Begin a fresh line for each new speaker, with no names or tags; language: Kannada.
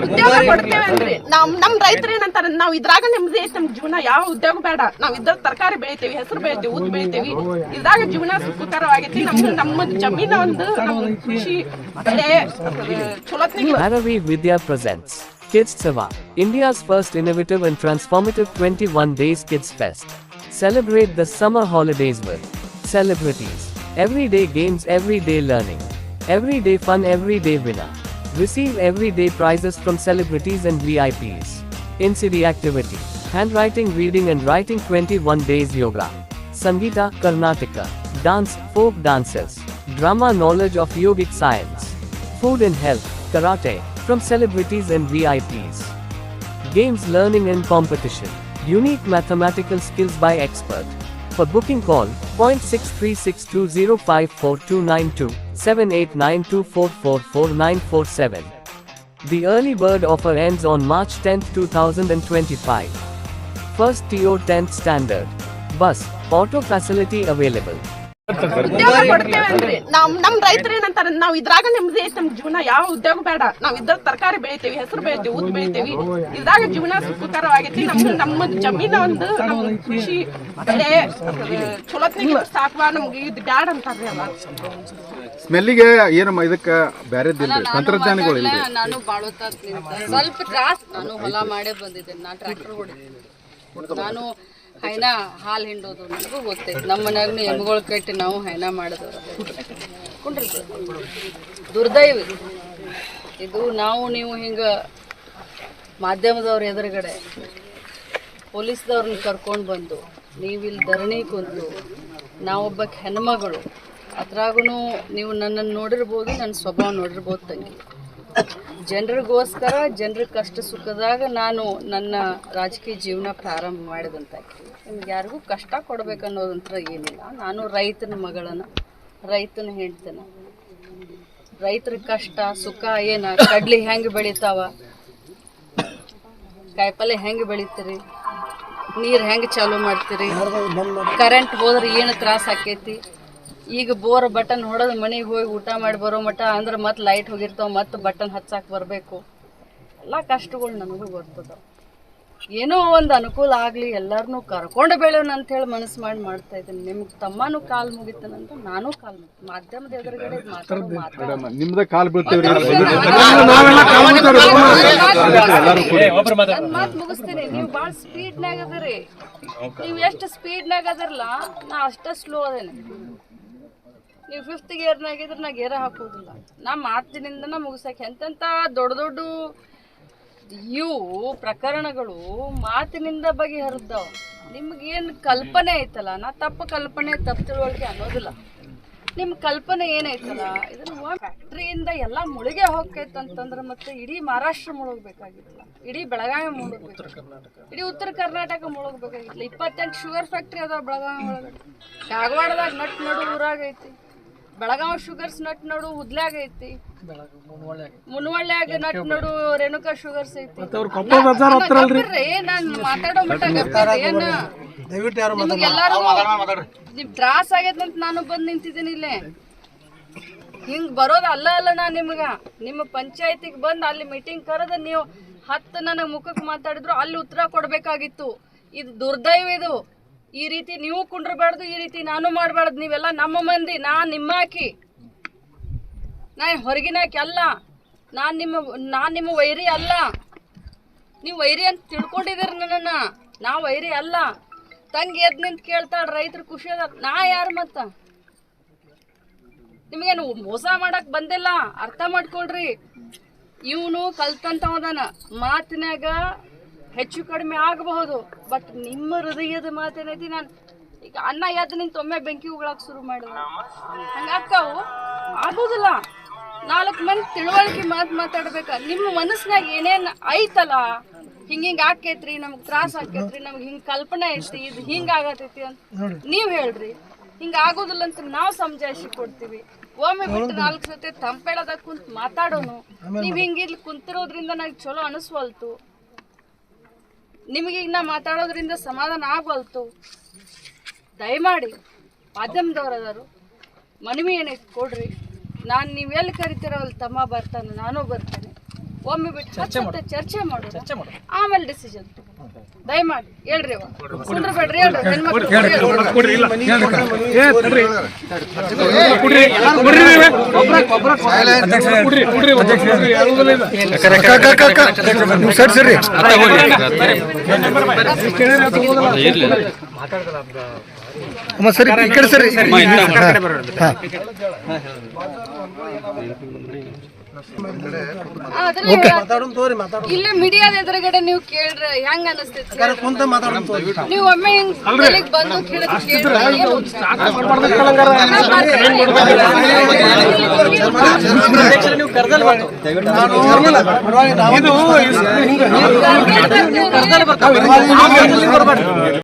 ಉದ್ಯೋಗ ಕೊಡ್ತೇವೆ ಅಂದ್ರಿ ನಮ್ ರೈತರು ಏನಂತಾರೆ, ನಾವ್ ಇದ್ರಾಗ ನೆಮ್ಮದಿ ಐತಿ, ನಮ್ ಜೀವನ ಯಾವ ಉದ್ಯೋಗ ಬೇಡ, ನಾವ್ ಇದ್ರ ತರಕಾರಿ ಬೆಳಿತೇವಿ, ಹೆಸರು ಬೆಳಿತೇವಿ, ಉದ್ ಬೆಳಿತೇವಿ, ಇದ್ರಾಗ ಜೀವನ ಸುಖಕರವಾಗೈತಿ, ನಮ್ಮ ಜಮೀನ ಒಂದು ನಮ್ ಕೃಷಿ ಬೆಳೆ ಚಲೋತ್ನಾಗ.
Aravi Vidya presents Kids Seva, India's first innovative and transformative 21 Days Kids Fest. Celebrate the summer holidays with celebrities, everyday games, everyday learning, everyday fun, everyday winner. Receive everyday prizes from celebrities and VIPs. In-city activity, handwriting, reading and writing, 21 days yoga, Sangeeta, Karnataka, dance, folk dances, drama, knowledge of yogic science, food and health, karate, from celebrities and VIPs. Games, learning and competition, unique mathematical skills by expert. For booking call 06362054292 7892444947. The early bird offer ends on March 10, 2025. First TO 10th standard. Bus, auto facility available.
ಉದ್ಯೋಗ ಕೊಡ್ತೇವೆ ಅಂದ್ರಿ ನಮ್ ರೈತರು ಏನಂತಾರೆ, ನಾವ್ ಇದ್ರಾಗ ನೆಮ್ಮದಿ ಐತಿ, ನಮ್ ಜೀವನ ಯಾವ ಉದ್ಯೋಗ ಬೇಡ, ನಾವ್ ಇದ್ರ ತರಕಾರಿ ಬೆಳಿತೇವಿ, ಹೆಸರು ಬೆಳಿತೇವಿ, ಉದ್ ಬೆಳಿತೇವಿ, ಇದ್ರಾಗ ಜೀವನ ಸುಖಕರವಾಗೈತಿ, ನಮ್ಮ ಜಮೀನ ಒಂದು ನಮ್ ಕೃಷಿ ಬೆಳೆ ಚಲೋತ್ನಾಗ ಸಾಕುವ, ನಮ್ಗೆ ಇದು ಬ್ಯಾಡ ಅಂತಾರ್ರಿ ಅಲ್ಲ.
ಸ್ಮೆಲ್ಲಿಗೆ ಏನು ಇದಕ್ಕೆ ಬ್ಯಾರೆದಿಲ್ಲ ತಂತ್ರಜ್ಞಾನಗಳು ಇಲ್ಲ.
ನಾನು ಬಾಳೋತಾತ್ ಸ್ವಲ್ಪ ತ್ರಾಸ್. ನಾನು ಹೊಲ ಮಾಡೇ ಬಂದಿದ್ದೇನೆ, ನಾನು ಟ್ರ್ಯಾಕ್ಟರ್ ಹೊಡಿತೀನಿ, ನಾನು ಹೈನಾ ಹಾಲು ಹಿಂಡೋದು ನನಗೂ ಗೊತ್ತೈತೆ. ನಮ್ಮ ಮನ್ಯಾಗ ಎಮ್ಮೆಗಳು ಕಟ್ಟಿ ನಾವು ಹೈನಾ ಮಾಡಿದವ್ರು ದುರ್ದೈವ ಇದು. ನಾವು ನೀವು ಹಿಂಗೆ ಮಾಧ್ಯಮದವ್ರ ಎದುರುಗಡೆ ಪೊಲೀಸ್ದವ್ರನ್ನ ಕರ್ಕೊಂಡು ಬಂದು ನೀವಿಲ್ಲಿ ಧರಣಿ ಕುಂತು, ನಾವೊಬ್ಬ ಹೆಣ್ಮಗಳು, ಅದ್ರಾಗೂ ನೀವು ನನ್ನನ್ನು ನೋಡಿರ್ಬೋದು, ನನ್ನ ಸ್ವಭಾವ ನೋಡಿರ್ಬೋದು ತಂಗಿ. ಜನರಿಗೋಸ್ಕರ ಜನರ ಕಷ್ಟ ಸುಖದಾಗ ನಾನು ನನ್ನ ರಾಜಕೀಯ ಜೀವನ ಪ್ರಾರಂಭ ಮಾಡಿದಂತಾಕಿ. ನಿಮ್ಗೆ ಯಾರಿಗೂ ಕಷ್ಟ ಕೊಡ್ಬೇಕನ್ನೋದಂತ್ರ ಏನಿಲ್ಲ. ನಾನು ರೈತನ ಮಗಳನ್ನ, ರೈತನ ಹೆಂಡ್ತನ. ರೈತರ ಕಷ್ಟ ಸುಖ ಏನ, ಕಡ್ಲಿ ಹೆಂಗೆ ಬೆಳಿತಾವ, ಕಾಯಿಪಲ್ಲೆ ಹೆಂಗೆ ಬೆಳಿತೀರಿ, ನೀರು ಹೆಂಗೆ ಚಾಲೂ ಮಾಡ್ತೀರಿ, ಕರೆಂಟ್ ಹೋದ್ರೆ ಏನು ತ್ರಾಸ ಆಕೈತಿ. ಈಗ ಬೋರ್ ಬಟನ್ ಹೊಡೆದು ಮನೆಗೆ ಹೋಗಿ ಊಟ ಮಾಡಿ ಬರೋ ಮಟ್ಟ ಅಂದ್ರೆ ಮತ್ತೆ ಲೈಟ್ ಹೋಗಿರ್ತಾವ, ಮತ್ತೆ ಬಟನ್ ಹಚ್ಚಾಕ್ ಬರಬೇಕು. ಎಲ್ಲ ಕಷ್ಟಗಳು ನನಗೂ ಬರ್ತದ. ಏನೋ ಒಂದು ಅನುಕೂಲ ಆಗಲಿ, ಎಲ್ಲರನ್ನೂ ಕರ್ಕೊಂಡು ಬೆಳೆಯೋಣ ಅಂತೇಳಿ ಮನಸ್ಸು ಮಾಡಿ ಮಾಡ್ತಾ ಇದ್ದೀನಿ. ನಿಮ್ಗೆ ತಮ್ಮನೂ ಕಾಲು ಮುಗಿತಾನಂತ ನಾನು ಕಾಲು ಮುಗಿತೀನಿ. ಮಾಧ್ಯಮದ ಎದುರುಗಡೆ
ನಿಮ್ದ ಕಾಲ್ ಬೀಳ್ತೇವ್ರಿ.
ಮಾತು ಮುಗಿಸ್ತೀನಿ. ನೀವು ಭಾಳ ಸ್ಪೀಡ್ನಾಗ ಅದರಿ, ನೀವು ಎಷ್ಟು ಸ್ಪೀಡ್ನಾಗ ಅದರಲ್ಲ, ನಾ ಅಷ್ಟ ಸ್ಲೋ ಅದೇನೆ. ನೀವು 5th ಗೇರ್ನಾಗಿದ್ರೆ ನಾ ಗೇರ ಹಾಕೋದಿಲ್ಲ. ನಾ ಮಾತಿನಿಂದನ ಮುಗಿಸಕ್ಕೆ ಎಂತೆಂಥ ದೊಡ್ಡ ದೊಡ್ಡ ಇವು ಪ್ರಕರಣಗಳು ಮಾತಿನಿಂದ ಬಗೆಹರಿದ್ದಾವ. ನಿಮ್ಗೇನು ಕಲ್ಪನೆ ಐತಲ್ಲ, ನಾ ತಪ್ಪು ಕಲ್ಪನೆ, ತಪ್ಪು ತಿಳುವಳಿಕೆ ಅನ್ನೋದಿಲ್ಲ. ನಿಮ್ಮ ಕಲ್ಪನೆ ಏನೈತಲ್ಲ, ಇದನ್ನ ಫ್ಯಾಕ್ಟ್ರಿಯಿಂದ ಎಲ್ಲ ಮುಳುಗೆ ಹೋಗ್ತೈತಂತಂದ್ರೆ ಮತ್ತೆ ಇಡೀ ಮಹಾರಾಷ್ಟ್ರ ಮುಳುಗಬೇಕಾಗಿಲ್ಲ, ಇಡೀ ಬೆಳಗಾವಿ ಮುಳುಗಬೇಕಾಗಿಲ್ಲ, ಇಡೀ ಉತ್ತರ ಕರ್ನಾಟಕ ಮುಳುಗಬೇಕಾಗಿಲ್ಲ. 28 ಶುಗರ್ ಫ್ಯಾಕ್ಟ್ರಿ ಅದಾವ ಬೆಳಗಾವಿ ಒಳಗಡೆ. ಕಾಗವಾಡದಾಗ ನಟ್ ನಡು ಊರಾಗ ಐತಿ, ಬೆಳಗಾವಿ ಶುಗರ್ಸ್ ನಟ್ ನಡು ಹುದ್ಲ್ಯಾಗ ಐತಿ, ಮುನವಳ್ಳ್ಯಾಗ ನಟ್ ನಡು ರೇಣುಕಾ ಶುಗರ್ಸ್ ಐತಿ. ನಾನ್ ಮಾತಾಡೋ ಮಟ್ಟ ಏನ ನಿಮ್ಗೆಲ್ಲಾರು ನಿಮ್ ತ್ರಾಸ ಆಗೈತಂತ ನಾನು ಬಂದ್ ನಿಂತಿದ್ದೀನಿ ಇಲ್ಲೇ. ಹಿಂಗ್ ಬರೋದು ಅಲ್ಲ ನಾ ನಿಮ್ಗ ನಿಮ್ಮ ಪಂಚಾಯತಿಗೆ ಬಂದ್ ಅಲ್ಲಿ ಮೀಟಿಂಗ್ ಕರೆದ ನೀವು 10 ನನಗ್ ಮುಖಕ್ಕೆ ಮಾತಾಡಿದ್ರು ಅಲ್ಲಿ ಉತ್ತರ ಕೊಡ್ಬೇಕಾಗಿತ್ತು. ಇದು ದುರ್ದೈವ. ಇದು ಈ ರೀತಿ ನೀವು ಕುಂಡ್ರಬಾರ್ದು, ಈ ರೀತಿ ನಾನು ಮಾಡಬಾರ್ದು. ನೀವೆಲ್ಲ ನಮ್ಮ ಮಂದಿ, ನಾ ನಿಮ್ಮಾಕಿ, ನಾ ಹೊರಗಿನಾಕಿ ಅಲ್ಲ, ನಾನ್ ನಿಮ್ಮ ವೈರಿ ಅಲ್ಲ. ನೀವು ವೈರಿ ಅಂತ ತಿಳ್ಕೊಂಡಿದ್ದೀರಿ ನನ್ನನ್ನ. ನಾ ವೈರಿ ಅಲ್ಲ. ತಂಗಿ ಎದ್ ನಿಂತ ಕೇಳ್ತಾಳ, ರೈತರು ಖುಷಿ ಅದ, ನಾ ಯಾರು ಮತ್ತ? ನಿಮ್ಗೇನು ಮೋಸ ಮಾಡಕ್ ಬಂದಿಲ್ಲ, ಅರ್ಥ ಮಾಡ್ಕೊಳ್ರಿ. ಇವನು ಕಲ್ತಂತವದಾನ, ಮಾತಿನಾಗ ಹೆಚ್ಚು ಕಡಿಮೆ ಆಗಬಹುದು, ಬಟ್ ನಿಮ್ಮ ಹೃದಯದ ಮಾತೇನೈತಿ. ನಾನು ಈಗ ಅನ್ನ ಎದ್ದು ನಿಂತ ಒಮ್ಮೆ ಬೆಂಕಿ ಉಗಳಾಕ್ ಶುರು ಮಾಡಿದ ಹಂಗಾಕಾವು ಆಗೋದಿಲ್ಲ. 4 ಮಂದಿ ತಿಳುವಳಿಕೆ ಮಾತಾಡ್ಬೇಕ. ನಿಮ್ಮ ಮನಸ್ಸಿನಾಗ ಏನೇನ್ ಐತಲ್ಲ, ಹಿಂಗ ಆಕೈತ್ರಿ, ನಮ್ಗೆ ತ್ರಾಸ ಆಕೈತ್ರಿ, ನಮ್ಗೆ ಹಿಂಗ್ ಕಲ್ಪನೆ ಐತಿ, ಇದು ಹಿಂಗ ಆಗತೈತಿ ಅಂತ ನೀವ್ ಹೇಳ್ರಿ. ಹಿಂಗ ಆಗೋದಿಲ್ಲ ಅಂತ ನಾವ್ ಸಮಜಾಯಿಸಿ ಕೊಡ್ತೀವಿ. ಒಮ್ಮೆ ಬಿಟ್ಟು 4 ಸತಿ ತಂಪೇಳದಾಗ ಕುಂತ್ ಮಾತಾಡೋನು. ನೀವ್ ಹಿಂಗಿಲ್ಲಿ ಕುಂತಿರೋದ್ರಿಂದ ನನಗೆ ಚಲೋ ಅನಿಸ್ವಲ್ತು, ನಿಮಗೆ ಈಗ ನಾ ಮಾತಾಡೋದ್ರಿಂದ ಸಮಾಧಾನ ಆಗವಲ್ತು. ದಯಮಾಡಿ ಮಾಧ್ಯಮದವ್ರದಾರು ಮನವಿ ಏನೈತಿ ಕೊಡ್ರಿ. ನಾನು ನೀವೆಲ್ಲಿ ಕರಿತೀರೋ ಅಲ್ಲಿ ತಮ್ಮ ಬರ್ತಾನೆ, ನಾನು ಬರ್ತೇನೆ. ಒಮ್ಮೆ ಬಿಟ್ಟು ಚರ್ಚೆ ಮಾಡೋದು ಆಮೇಲೆ ಡಿಸಿಷನ್ ದಯಮಾಡಿ ಹೇಳ್ರಿ ಕುಂದ್ರಬೇಡ್ರಿ ಹೇಳ್ರಿ ಹೆಣ್ಮಕ್ಳು
ಸರಿ ಈ ಕಡೆ ಸರಿ
ಇಲ್ಲೇ ಮೀಡಿಯಾದ ಎದುರುಗಡೆ ನೀವು ಕೇಳ್ರೆ ಹೆಂಗ ಅನಿಸ್ತೈತಿ ನೀವು ಒಮ್ಮೆ ಹಿಂಗ್ ತಲೆಗ್ ಬಂದು ಕೇಳಿದ್ರೆ